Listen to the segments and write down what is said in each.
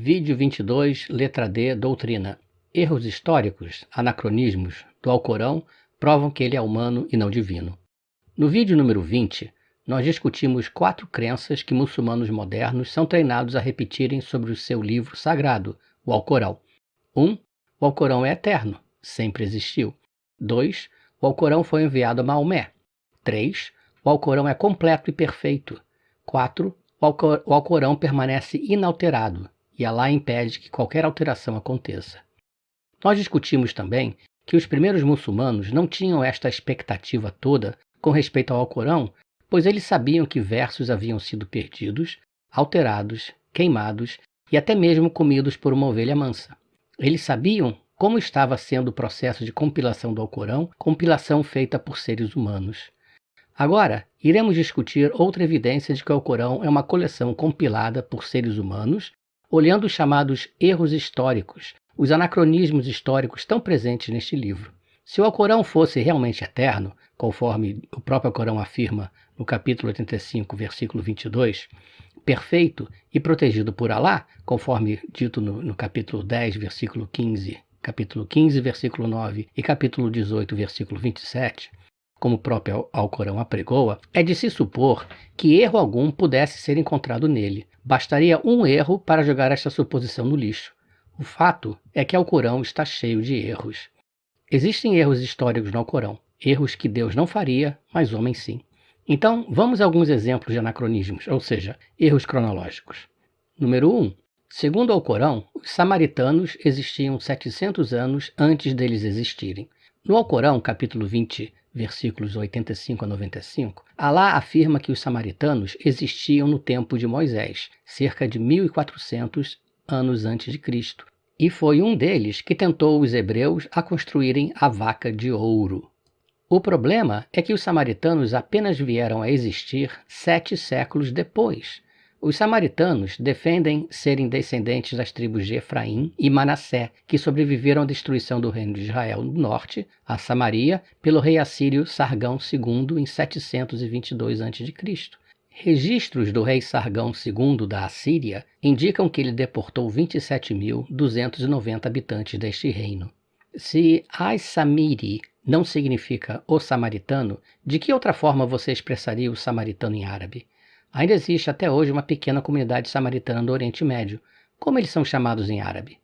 Vídeo 22, letra D, doutrina. Erros históricos, anacronismos, do Alcorão provam que ele é humano e não divino. No vídeo número 20, nós discutimos 4 crenças que muçulmanos modernos são treinados a repetirem sobre o seu livro sagrado, o Alcorão. 1. O Alcorão é eterno, sempre existiu. 2. O Alcorão foi enviado a Maomé. 3. O Alcorão é completo e perfeito. 4. O Alcorão permanece inalterado e Alá impede que qualquer alteração aconteça. Nós discutimos também que os primeiros muçulmanos não tinham esta expectativa toda com respeito ao Alcorão, pois eles sabiam que versos haviam sido perdidos, alterados, queimados e até mesmo comidos por uma ovelha mansa. Eles sabiam como estava sendo o processo de compilação do Alcorão, compilação feita por seres humanos. Agora, iremos discutir outra evidência de que o Alcorão é uma coleção compilada por seres humanos, olhando os chamados erros históricos, os anacronismos históricos tão presentes neste livro. Se o Alcorão fosse realmente eterno, conforme o próprio Alcorão afirma no capítulo 85, versículo 22, perfeito e protegido por Alá, conforme dito no capítulo 10, versículo 15, capítulo 15, versículo 9 e capítulo 18, versículo 27, como o próprio Alcorão apregoa, é de se supor que erro algum pudesse ser encontrado nele. Bastaria um erro para jogar esta suposição no lixo. O fato é que o Alcorão está cheio de erros. Existem erros históricos no Alcorão, erros que Deus não faria, mas homens sim. Então, vamos a alguns exemplos de anacronismos, ou seja, erros cronológicos. Número 1. Segundo o Alcorão, os samaritanos existiam 700 anos antes deles existirem. No Alcorão, capítulo 20, versículos 85 a 95, Alá afirma que os samaritanos existiam no tempo de Moisés, cerca de 1400 anos antes de Cristo, e foi um deles que tentou os hebreus a construírem a vaca de ouro. O problema é que os samaritanos apenas vieram a existir 7 séculos depois. Os samaritanos defendem serem descendentes das tribos de Efraim e Manassé, que sobreviveram à destruição do reino de Israel no norte, a Samaria, pelo rei assírio Sargão II em 722 a.C. Registros do rei Sargão II da Assíria indicam que ele deportou 27.290 habitantes deste reino. Se As-Samiri não significa o samaritano, de que outra forma você expressaria o samaritano em árabe? Ainda existe até hoje uma pequena comunidade samaritana do Oriente Médio. Como eles são chamados em árabe?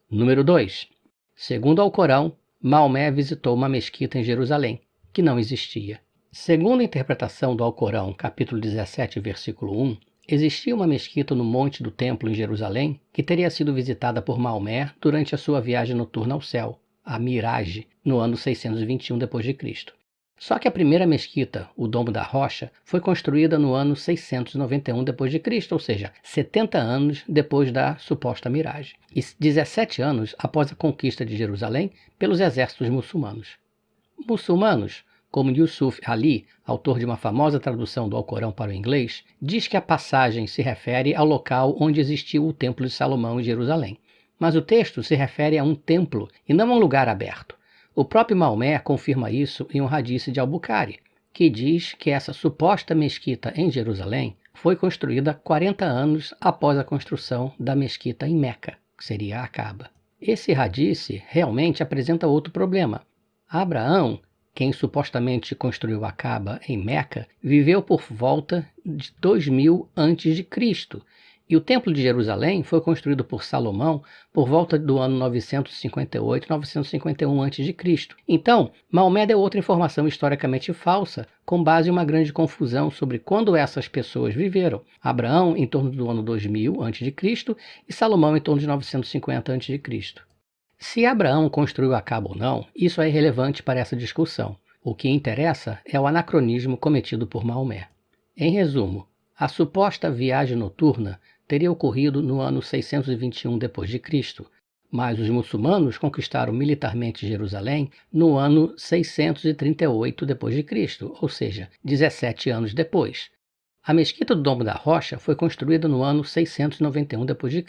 Número 2. Segundo o Alcorão, Maomé visitou uma mesquita em Jerusalém, que não existia. Segundo a interpretação do Alcorão, capítulo 17, versículo 1, existia uma mesquita no Monte do Templo em Jerusalém que teria sido visitada por Maomé durante a sua viagem noturna ao céu, a Mirage, no ano 621 d.C. Só que a primeira mesquita, o Domo da Rocha, foi construída no ano 691 d.C., ou seja, 70 anos depois da suposta miragem, e 17 anos após a conquista de Jerusalém pelos exércitos muçulmanos. Muçulmanos, como Yusuf Ali, autor de uma famosa tradução do Alcorão para o inglês, diz que a passagem se refere ao local onde existiu o Templo de Salomão em Jerusalém. Mas o texto se refere a um templo e não a um lugar aberto. O próprio Maomé confirma isso em um hadith de Al-Bukhari, que diz que essa suposta mesquita em Jerusalém foi construída 40 anos após a construção da mesquita em Meca, que seria a Kaaba. Esse hadith realmente apresenta outro problema. Abraão, quem supostamente construiu a Kaaba em Meca, viveu por volta de 2000 a.C., e o Templo de Jerusalém foi construído por Salomão por volta do ano 958-951 a.C. Então, Maomé deu outra informação historicamente falsa, com base em uma grande confusão sobre quando essas pessoas viveram. Abraão em torno do ano 2000 a.C. e Salomão em torno de 950 a.C. Se Abraão construiu a Kaaba ou não, isso é irrelevante para essa discussão. O que interessa é o anacronismo cometido por Maomé. Em resumo, a suposta viagem noturna teria ocorrido no ano 621 d.C., mas os muçulmanos conquistaram militarmente Jerusalém no ano 638 d.C., ou seja, 17 anos depois. A mesquita do Domo da Rocha foi construída no ano 691 d.C.,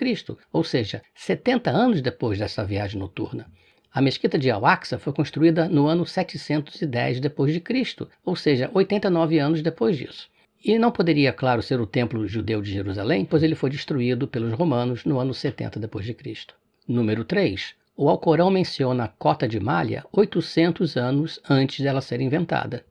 ou seja, 70 anos depois dessa viagem noturna. A mesquita de Al-Aqsa foi construída no ano 710 d.C., ou seja, 89 anos depois disso. E não poderia, claro, ser o templo judeu de Jerusalém, pois ele foi destruído pelos romanos no ano 70 d.C. Número 3. O Alcorão menciona a cota de malha 800 anos antes dela ser inventada.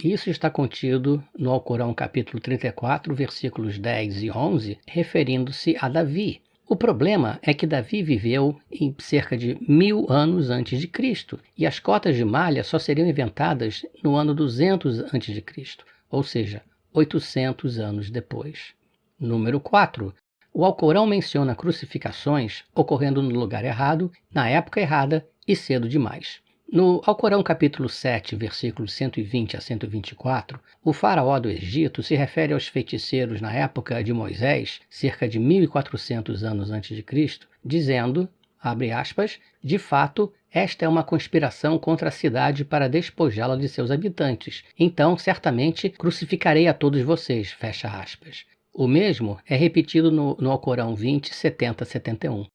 Isso está contido no Alcorão capítulo 34, versículos 10 e 11, referindo-se a Davi. O problema é que Davi viveu em cerca de 1000 anos antes de Cristo, e as cotas de malha só seriam inventadas no ano 200 antes de Cristo, ou seja, 800 anos depois. Número 4. O Alcorão menciona crucificações ocorrendo no lugar errado, na época errada e cedo demais. No Alcorão capítulo 7, versículos 120 a 124, o faraó do Egito se refere aos feiticeiros na época de Moisés, cerca de 1400 anos antes de Cristo, dizendo, abre aspas, de fato, esta é uma conspiração contra a cidade para despojá-la de seus habitantes. Então, certamente, crucificarei a todos vocês, fecha aspas. O mesmo é repetido no Alcorão 20, 70 a 71.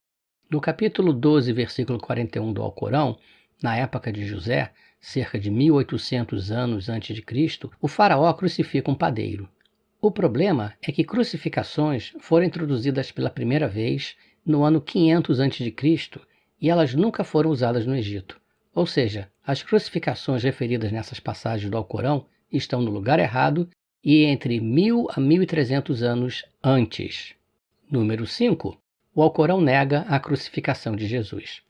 No capítulo 12, versículo 41 do Alcorão, na época de José, cerca de 1800 anos antes de Cristo, o faraó crucifica um padeiro. O problema é que crucificações foram introduzidas pela primeira vez no ano 500 a.C. e elas nunca foram usadas no Egito. Ou seja, as crucificações referidas nessas passagens do Alcorão estão no lugar errado e entre 1000 a 1300 anos antes. Número 5. O Alcorão nega a crucificação de Jesus.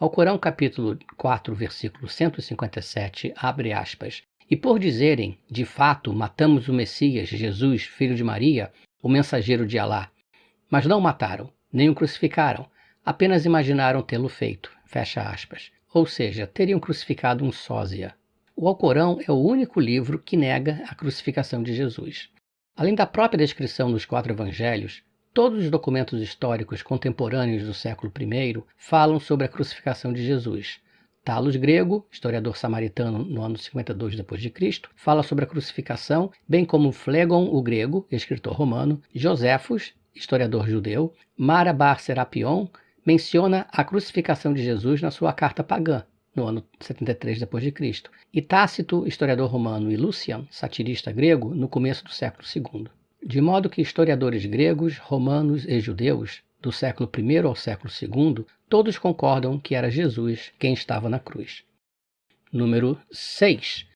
Alcorão capítulo 4, versículo 157, abre aspas, e por dizerem, de fato, matamos o Messias, Jesus, filho de Maria, o mensageiro de Alá, mas não o mataram, nem o crucificaram, apenas imaginaram tê-lo feito, fecha aspas. Ou seja, teriam crucificado um sósia. O Alcorão é o único livro que nega a crucificação de Jesus. Além da própria descrição nos 4 evangelhos, todos os documentos históricos contemporâneos do século I falam sobre a crucificação de Jesus. Talos Grego, historiador samaritano no ano 52 d.C., fala sobre a crucificação, bem como Flegon o Grego, escritor romano, Joséfos, historiador judeu, Mara bar Serapion, menciona a crucificação de Jesus na sua carta pagã, no ano 73 d.C., e Tácito, historiador romano, e Lucian, satirista grego, no começo do século II. De modo que historiadores gregos, romanos e judeus, do século I ao século II, todos concordam que era Jesus quem estava na cruz. Número 6.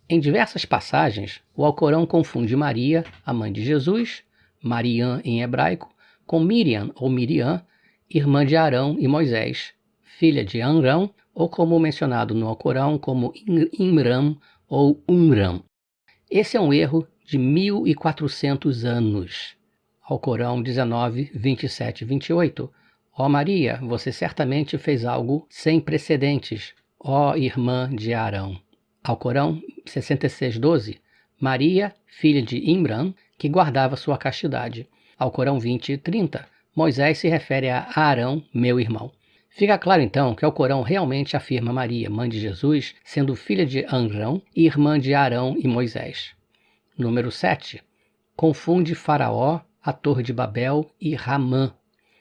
Em diversas passagens, o Alcorão confunde Maria, a mãe de Jesus, Mariam em hebraico, com Miriam ou Miriam, irmã de Arão e Moisés, filha de Amrão, ou como mencionado no Alcorão como Imram ou Umram. Esse é um erro de 1400 anos. Alcorão 19, 27 e 28. Ó Maria, você certamente fez algo sem precedentes, ó irmã de Arão. Alcorão 66, 12. Maria, filha de Imran, que guardava sua castidade. Alcorão 20, 30. Moisés se refere a Arão, meu irmão. Fica claro então que o Alcorão realmente afirma Maria, mãe de Jesus, sendo filha de Amrão e irmã de Arão e Moisés. Número 7. Confunde Faraó, a Torre de Babel e Ramã.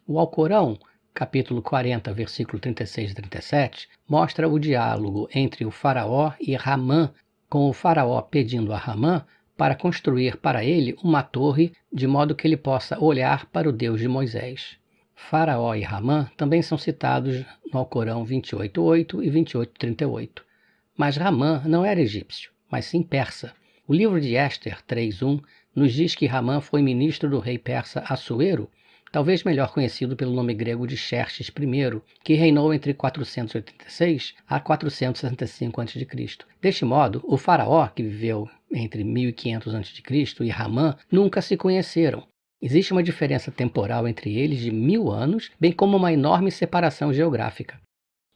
O Alcorão, capítulo 40, versículo 36 e 37, mostra o diálogo entre o Faraó e Ramã, com o Faraó pedindo a Ramã para construir para ele uma torre de modo que ele possa olhar para o Deus de Moisés. Faraó e Ramã também são citados no Alcorão 28:8 e 28:38. Mas Ramã não era egípcio, mas sim persa. O livro de Éster 3:1 nos diz que Ramã foi ministro do rei persa Assuero, talvez melhor conhecido pelo nome grego de Xerxes I, que reinou entre 486 a 465 a.C. Deste modo, o faraó, que viveu entre 1500 a.C., e Ramã nunca se conheceram. Existe uma diferença temporal entre eles de 1000 anos, bem como uma enorme separação geográfica.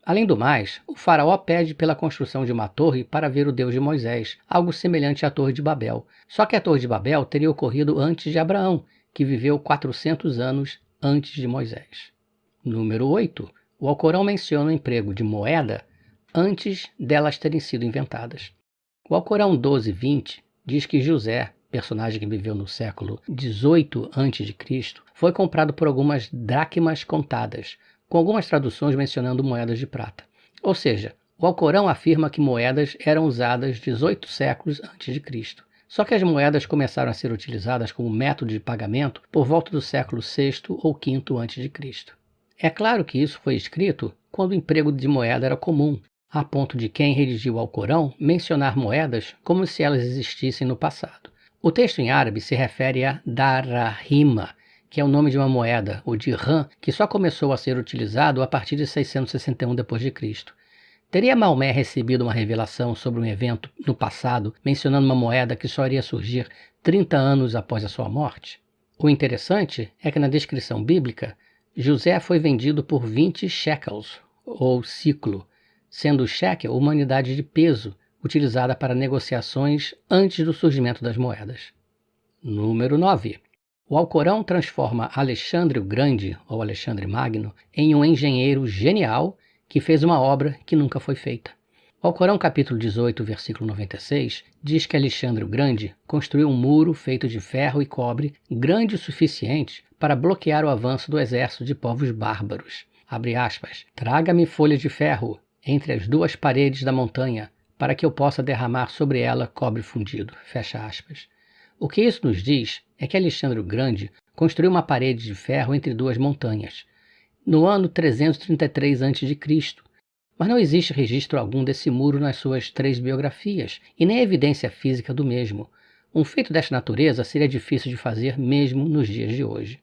Além do mais, o faraó pede pela construção de uma torre para ver o Deus de Moisés, algo semelhante à Torre de Babel. Só que a Torre de Babel teria ocorrido antes de Abraão, que viveu 400 anos antes de Moisés. Número 8. O Alcorão menciona o emprego de moeda antes delas terem sido inventadas. O Alcorão 12:20 diz que José, personagem que viveu no século 18 a.C., foi comprado por algumas dracmas contadas, com algumas traduções mencionando moedas de prata. Ou seja, o Alcorão afirma que moedas eram usadas 18 séculos antes de Cristo. Só que as moedas começaram a ser utilizadas como método de pagamento por volta do século VI ou V a.C. É claro que isso foi escrito quando o emprego de moeda era comum, a ponto de quem redigiu o Alcorão mencionar moedas como se elas existissem no passado. O texto em árabe se refere a darahima, que é o nome de uma moeda, o dirham, que só começou a ser utilizado a partir de 661 d.C. Teria Maomé recebido uma revelação sobre um evento no passado, mencionando uma moeda que só iria surgir 30 anos após a sua morte? O interessante é que na descrição bíblica, José foi vendido por 20 shekels, ou ciclo, sendo o shekel uma unidade de peso utilizada para negociações antes do surgimento das moedas. Número 9. O Alcorão transforma Alexandre o Grande, ou Alexandre Magno, em um engenheiro genial que fez uma obra que nunca foi feita. O Alcorão capítulo 18, versículo 96, diz que Alexandre o Grande construiu um muro feito de ferro e cobre grande o suficiente para bloquear o avanço do exército de povos bárbaros. Abre aspas. Traga-me folhas de ferro entre as duas paredes da montanha, para que eu possa derramar sobre ela cobre fundido. Fecha aspas. O que isso nos diz é que Alexandre o Grande construiu uma parede de ferro entre duas montanhas, no ano 333 a.C., mas não existe registro algum desse muro nas suas 3 biografias, e nem evidência física do mesmo. Um feito desta natureza seria difícil de fazer mesmo nos dias de hoje.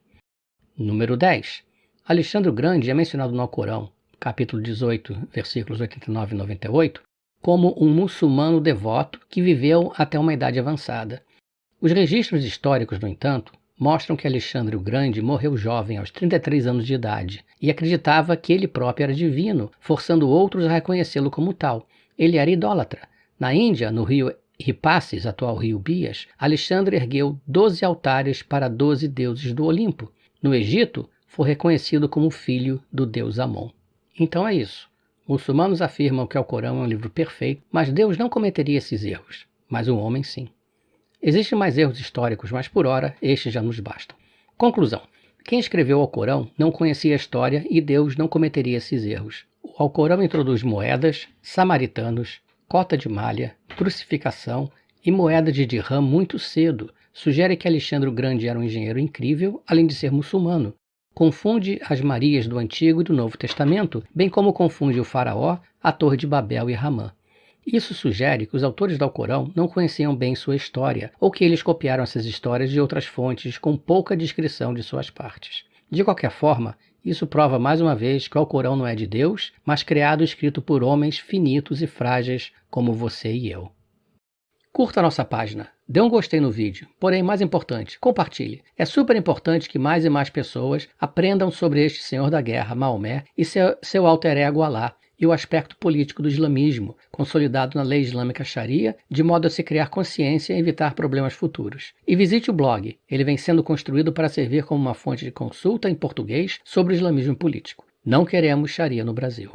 Número 10. Alexandre o Grande é mencionado no Alcorão, capítulo 18, versículos 89 e 98, como um muçulmano devoto que viveu até uma idade avançada. Os registros históricos, no entanto, mostram que Alexandre o Grande morreu jovem, aos 33 anos de idade, e acreditava que ele próprio era divino, forçando outros a reconhecê-lo como tal. Ele era idólatra. Na Índia, no rio Hipasis, atual rio Bias, Alexandre ergueu 12 altares para 12 deuses do Olimpo. No Egito, foi reconhecido como filho do deus Amon. Então é isso. Muçulmanos afirmam que o Alcorão é um livro perfeito, mas Deus não cometeria esses erros, mas o homem sim. Existem mais erros históricos, mas por ora estes já nos bastam. Conclusão. Quem escreveu o Alcorão não conhecia a história e Deus não cometeria esses erros. O Alcorão introduz moedas, samaritanos, cota de malha, crucificação e moeda de dirham muito cedo. Sugere que Alexandre o Grande era um engenheiro incrível, além de ser muçulmano. Confunde as Marias do Antigo e do Novo Testamento, bem como confunde o faraó, a Torre de Babel e Ramã. Isso sugere que os autores do Alcorão não conheciam bem sua história, ou que eles copiaram essas histórias de outras fontes com pouca descrição de suas partes. De qualquer forma, isso prova mais uma vez que o Alcorão não é de Deus, mas criado e escrito por homens finitos e frágeis como você e eu. Curta a nossa página, dê um gostei no vídeo, porém mais importante, compartilhe. É super importante que mais e mais pessoas aprendam sobre este senhor da guerra, Maomé, e seu alter ego Alá, e o aspecto político do islamismo, consolidado na lei islâmica Sharia, de modo a se criar consciência e evitar problemas futuros. E visite o blog, ele vem sendo construído para servir como uma fonte de consulta em português sobre o islamismo político. Não queremos Sharia no Brasil.